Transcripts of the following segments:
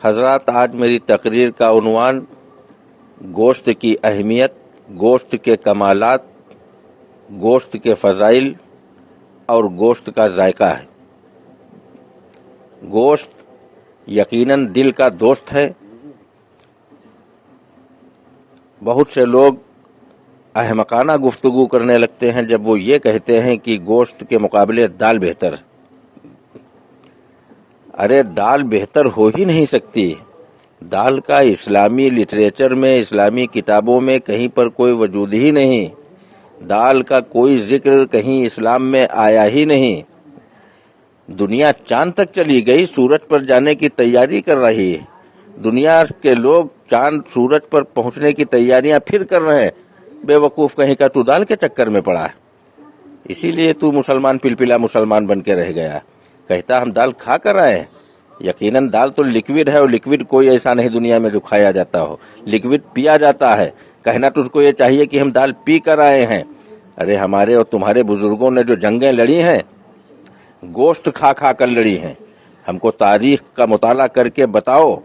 حضرات، آج میری تقریر کا عنوان گوشت کی اہمیت، گوشت کے کمالات، گوشت کے فضائل اور گوشت کا ذائقہ ہے۔ گوشت یقیناً دل کا دوست ہے۔ بہت سے لوگ احمقانہ گفتگو کرنے لگتے ہیں جب وہ یہ کہتے ہیں کہ گوشت کے مقابلے دال بہتر ہے۔ ارے دال بہتر ہو ہی نہیں سکتی۔ دال کا اسلامی لٹریچر میں، اسلامی کتابوں میں کہیں پر کوئی وجود ہی نہیں۔ دال کا کوئی ذکر کہیں اسلام میں آیا ہی نہیں۔ دنیا چاند تک چلی گئی، سورج پر جانے کی تیاری کر رہی ہے۔ دنیا کے لوگ چاند سورج پر پہنچنے کی تیاریاں پھر کر رہے ہیں۔ بے وقوف کہیں کا تو دال کے چکر میں پڑا ہے، اسی لیے تو مسلمان پلپلا مسلمان بن کے رہ گیا۔ کہتا ہم دال کھا کر آئے ہیں۔ یقیناً دال تو لکوڈ ہے، اور لکوڈ کوئی ایسا نہیں دنیا میں جو کھایا جاتا ہو، لکوڈ پیا جاتا ہے۔ کہنا تجھ کو یہ چاہیے کہ ہم دال پی کر آئے ہیں۔ ارے ہمارے اور تمہارے بزرگوں نے جو جنگیں لڑی ہیں، گوشت کھا کھا کر لڑی ہیں۔ ہم کو تاریخ کا مطالعہ کر کے بتاؤ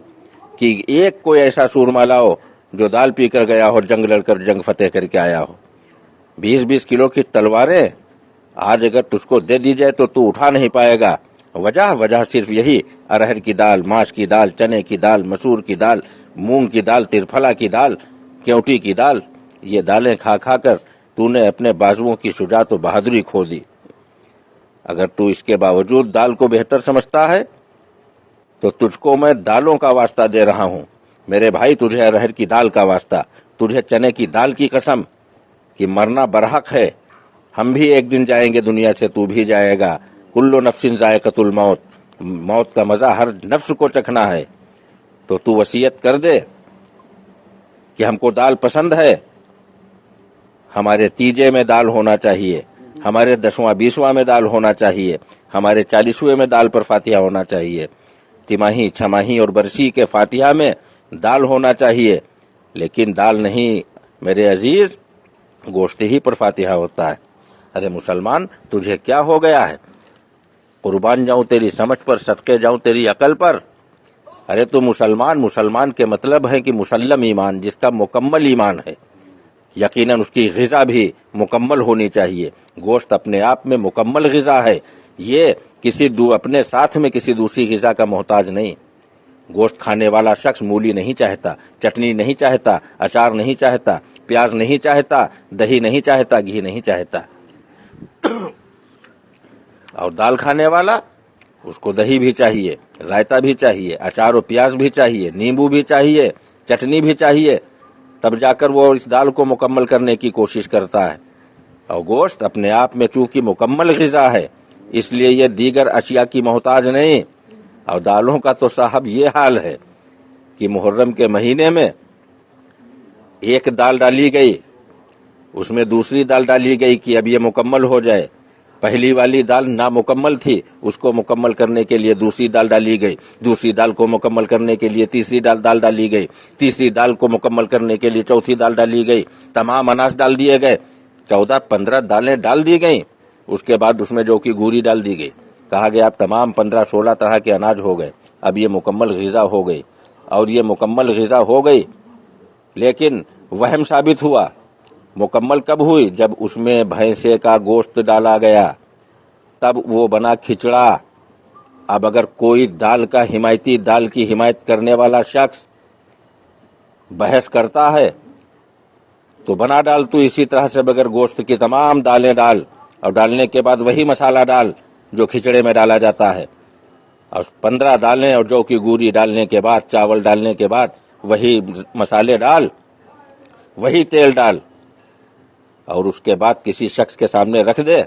کہ ایک کوئی ایسا سورما لاؤ جو دال پی کر گیا ہو، جنگ لڑ کر جنگ فتح کر کے آیا ہو۔ 20-20 کلو کی تلواریں آج اگر تجھ کو دے دی جائے تو تو اٹھا نہیں پائے گا۔ وجہ صرف یہی، ارہر کی دال، ماش کی دال، چنے کی دال، مسور کی دال، مونگ کی دال، ترفلا کی دال، کیوٹی کی دال، یہ دالیں کھا کھا کر تو نے اپنے بازوؤں کی شجاعت و بہادری کھو دی۔ اگر تو اس کے باوجود دال کو بہتر سمجھتا ہے تو تجھ کو میں دالوں کا واسطہ دے رہا ہوں۔ میرے بھائی، تجھے ارہر کی دال کا واسطہ، تجھے چنے کی دال کی قسم کہ مرنا برحق ہے۔ ہم بھی ایک دن جائیں گے دنیا سے، تو بھی جائے گا۔ کل نفس ذائقۃ الموت، موت کا مزہ ہر نفس کو چکھنا ہے۔ تو وصیت کر دے کہ ہم کو دال پسند ہے، ہمارے تیجے میں دال ہونا چاہیے، ہمارے 10واں 20واں میں دال ہونا چاہیے، ہمارے 40ویں میں دال پر فاتحہ ہونا چاہیے، تماہی، چھماہی اور برسی کے فاتحہ میں دال ہونا چاہیے۔ لیکن دال نہیں میرے عزیز، گوشت ہی پر فاتحہ ہوتا ہے۔ ارے مسلمان، تجھے کیا ہو گیا ہے؟ قربان جاؤں تیری سمجھ پر، صدقے جاؤں تیری عقل پر۔ ارے تو مسلمان کے مطلب ہے کہ مسلم ایمان، جس کا مکمل ایمان ہے۔ یقیناً اس کی غذا بھی مکمل ہونی چاہیے۔ گوشت اپنے آپ میں مکمل غذا ہے، یہ اپنے ساتھ میں کسی دوسری غذا کا محتاج نہیں۔ گوشت کھانے والا شخص مولی نہیں چاہتا، چٹنی نہیں چاہتا، اچار نہیں چاہتا، پیاز نہیں چاہتا، دہی نہیں چاہتا، گھی نہیں چاہتا۔ اور دال کھانے والا، اس کو دہی بھی چاہیے، رائتا بھی چاہیے، اچار و پیاز بھی چاہیے، نیمبو بھی چاہیے، چٹنی بھی چاہیے، تب جا کر وہ اس دال کو مکمل کرنے کی کوشش کرتا ہے۔ اور گوشت اپنے آپ میں چونکہ مکمل غذا ہے، اس لیے یہ دیگر اشیاء کی محتاج نہیں۔ اور دالوں کا تو صاحب یہ حال ہے کہ محرم کے مہینے میں ایک دال ڈالی گئی، اس میں دوسری دال ڈالی گئی کہ اب یہ مکمل ہو جائے۔ پہلی والی دال نامکمل تھی، اس کو مکمل کرنے کے لیے دوسری دال ڈالی گئی، دوسری دال کو مکمل کرنے کے لیے تیسری دال ڈالی گئی، تیسری دال کو مکمل کرنے کے لیے چوتھی دال ڈالی گئی، تمام اناج ڈال دیے گئے، 14-15 دالیں ڈال دی گئیں۔ اس کے بعد اس میں جو کی گوری ڈال دی گئی، کہا گیا اب تمام 15-16 طرح کے اناج ہو گئے، اب یہ مکمل غذا ہو گئی۔ اور یہ مکمل غذا ہو گئی، لیکن وہم ثابت ہوا۔ مکمل کب ہوئی؟ جب اس میں بھینسے کا گوشت ڈالا گیا، تب وہ بنا کھچڑا۔ اب اگر کوئی دال کا حمایتی، دال کی حمایت کرنے والا شخص بحث کرتا ہے تو بنا ڈال تو اسی طرح سے بغیر گوشت کی تمام دالیں ڈال، اور ڈالنے کے بعد وہی مسالہ ڈال جو کھچڑے میں ڈالا جاتا ہے، اور 15 دالیں اور جو کی گوری ڈالنے کے بعد، چاول ڈالنے کے بعد وہی مسالے ڈال، وہی تیل ڈال، اور اس کے بعد کسی شخص کے سامنے رکھ دے،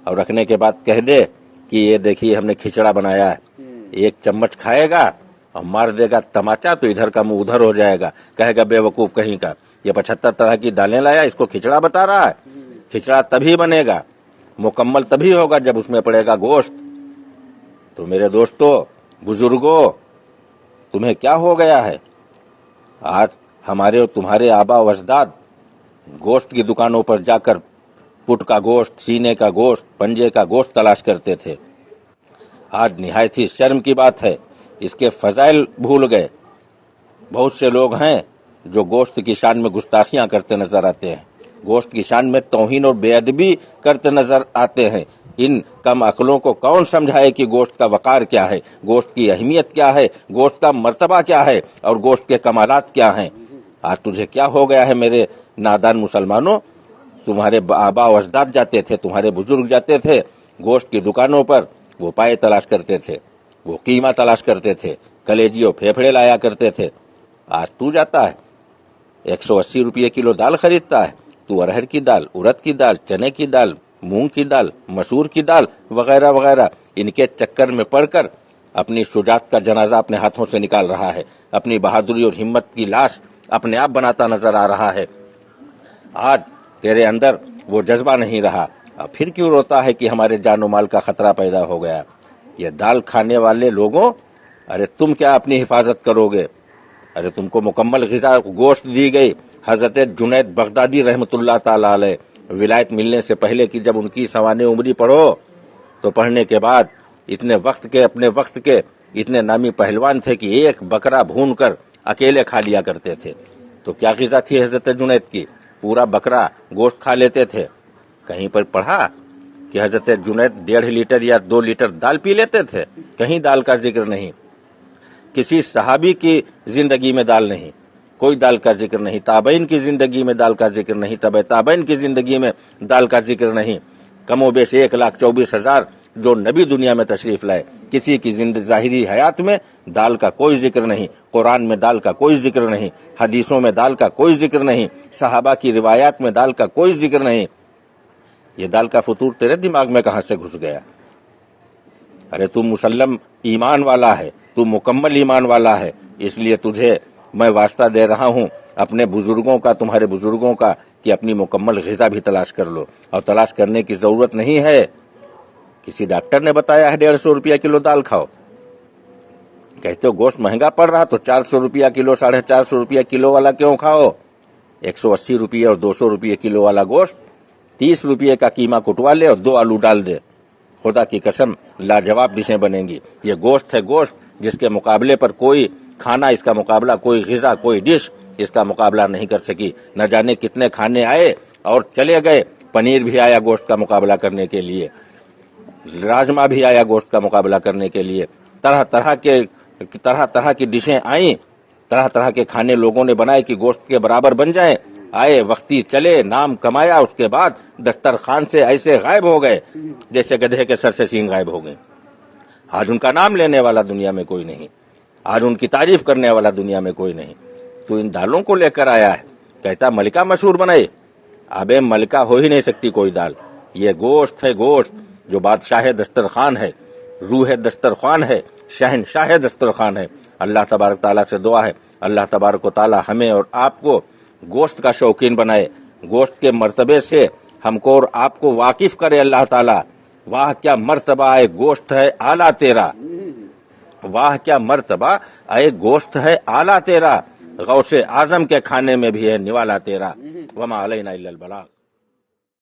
اور رکھنے کے بعد کہہ دے کہ یہ دیکھیے ہم نے کھچڑا بنایا ہے۔ ایک چمچ کھائے گا اور مار دے گا تماچا تو ادھر کا منہ ادھر ہو جائے گا، کہے گا بے وقوف کہیں کا، یہ 75 طرح کی دالیں لایا، اس کو کھچڑا بتا رہا ہے۔ کھچڑا تبھی بنے گا، مکمل تبھی ہوگا جب اس میں پڑے گا گوشت۔ تو میرے دوستو، بزرگوں، تمہیں کیا ہو گیا ہے؟ آج ہمارے اور تمہارے آبا و اجداد گوشت کی دکانوں پر جا کر پٹ کا گوشت، سینے کا گوشت، پنجے کا گوشت تلاش کرتے تھے۔ آج نہایت ہی شرم کی بات ہے اس کے فضائل بھول گئے۔ بہت سے لوگ ہیں جو گوشت کی شان میں گستاخیاں کرتے نظر آتے ہیں، گوشت کی شان میں توہین اور بے ادبی کرتے نظر آتے ہیں۔ ان کم عقلوں کو کون سمجھائے کہ گوشت کا وقار کیا ہے، گوشت کی اہمیت کیا ہے، گوشت کا مرتبہ کیا ہے اور گوشت کے کمالات کیا ہیں۔ آج تجھے کیا ہو گیا ہے میرے نادان مسلمانوں؟ تمہارے آبا و اجداد جاتے تھے، تمہارے بزرگ جاتے تھے گوشت کی دکانوں پر، وہ پائے تلاش کرتے تھے، وہ قیمہ تلاش کرتے تھے، کلیجی اور پھیپھڑے لایا کرتے تھے۔ آج تو جاتا ہے 180 روپے کلو دال خریدتا ہے، تو ارہر کی دال، ارد کی دال، چنے کی دال، مونگ کی دال، مسور کی دال وغیرہ وغیرہ، ان کے چکر میں پڑ کر اپنی شجاعت کا جنازہ اپنے ہاتھوں سے نکال رہا ہے، اپنی بہادری اور ہمت کی لاش اپنے آپ بناتا نظر آ رہا ہے۔ آج تیرے اندر وہ جذبہ نہیں رہا، اب پھر کیوں روتا ہے کہ ہمارے جان و مال کا خطرہ پیدا ہو گیا؟ یہ دال کھانے والے لوگوں، ارے تم کیا اپنی حفاظت کرو گے؟ ارے تم کو مکمل غذا گوشت دی گئی۔ حضرت جنید بغدادی رحمت اللہ تعالی علیہ ولایت ملنے سے پہلے کی جب ان کی سوانح عمری پڑھو تو پڑھنے کے بعد اپنے وقت کے اتنے نامی پہلوان تھے کہ ایک بکرا بھون کر اکیلے کھا لیا کرتے تھے۔ تو کیا غذا تھی حضرت جنید کی؟ پورا بکرا گوشت کھا لیتے تھے۔ کہیں پر پڑھا کہ حضرت جنید 1.5 لیٹر یا 2 لیٹر دال پی لیتے تھے؟ کہیں دال کا ذکر نہیں، کسی صحابی کی زندگی میں دال نہیں، کوئی دال کا ذکر نہیں، تابعین کی زندگی میں دال کا ذکر نہیں، تبع تابعین کی زندگی میں دال کا ذکر نہیں۔ کم و بیش 1,24,000 جو نبی دنیا میں تشریف لائے، کسی کی ظاہری حیات میں دال کا کوئی ذکر نہیں، قرآن میں دال کا کوئی ذکر نہیں، حدیثوں میں دال کا کوئی ذکر نہیں، صحابہ کی روایات میں دال کا کوئی ذکر نہیں۔ یہ دال کا فطور تیرے دماغ میں کہاں سے گھس گیا؟ ارے تو مسلم ایمان والا ہے، تو مکمل ایمان والا ہے، اس لیے تجھے میں واسطہ دے رہا ہوں اپنے بزرگوں کا، تمہارے بزرگوں کا، کہ اپنی مکمل غذا بھی تلاش کر لو۔ اور تلاش کرنے کی ضرورت نہیں ہے، کسی ڈاکٹر نے بتایا ہے 150 روپیہ کلو دال کھاؤ، کہتے ہو گوشت مہنگا پڑ رہا تو 400 روپیہ کلو، 450 روپیہ کلو والا کیوں کھاؤ؟ 180 روپیہ اور 200 روپیہ کلو والا گوشت 30 روپیہ کا قیمہ کٹوا لے اور 2 آلو ڈال دے، خدا کی قسم لاجواب ڈشیں بنیں گی۔ یہ گوشت ہے، گوشت جس کے مقابلے پر کوئی کھانا، اس کا مقابلہ کوئی غذا، کوئی ڈش اس کا مقابلہ نہیں کر سکی۔ نہ جانے کتنے کھانے آئے اور چلے گئے، پنیر بھی آیا گوشت کا مقابلہ کرنے کے لیے، راجما بھی آیا گوشت کا مقابلہ کرنے کے لیے، طرح طرح کی ڈشیں آئیں، طرح طرح کے کھانے لوگوں نے بنائے کہ گوشت کے برابر بن جائیں، آئے، وقتی چلے، نام کمایا، اس کے بعد دسترخوان سے ایسے غائب ہو گئے جیسے گدھے کے سر سے سینگ غائب ہو گئے۔ آج ان کا نام لینے والا دنیا میں کوئی نہیں، آج ان کی تعریف کرنے والا دنیا میں کوئی نہیں۔ تو ان دالوں کو لے کر آیا ہے، کہتا ملکہ مشہور بنائے۔ ابے ملکہ ہو ہی نہیں سکتی کوئی دال، یہ گوشت ہے، گوشت جو بادشاہ دسترخوان ہے، روح دسترخوان ہے، شہنشاہ دسترخوان ہے۔ اللہ تبارک تعالیٰ سے دعا ہے، اللہ تبارک و تعالیٰ ہمیں اور آپ کو گوشت کا شوقین بنائے، گوشت کے مرتبے سے ہم کو اور آپ کو واقف کرے اللہ تعالیٰ۔ واہ کیا مرتبہ ہے گوشت ہے اعلیٰ تیرا، واہ کیا مرتبہ اے گوشت ہے اعلیٰ تیرا، غوث اعظم کے کھانے میں بھی ہے نوالا تیرا۔ وما علینا الا البلاغ۔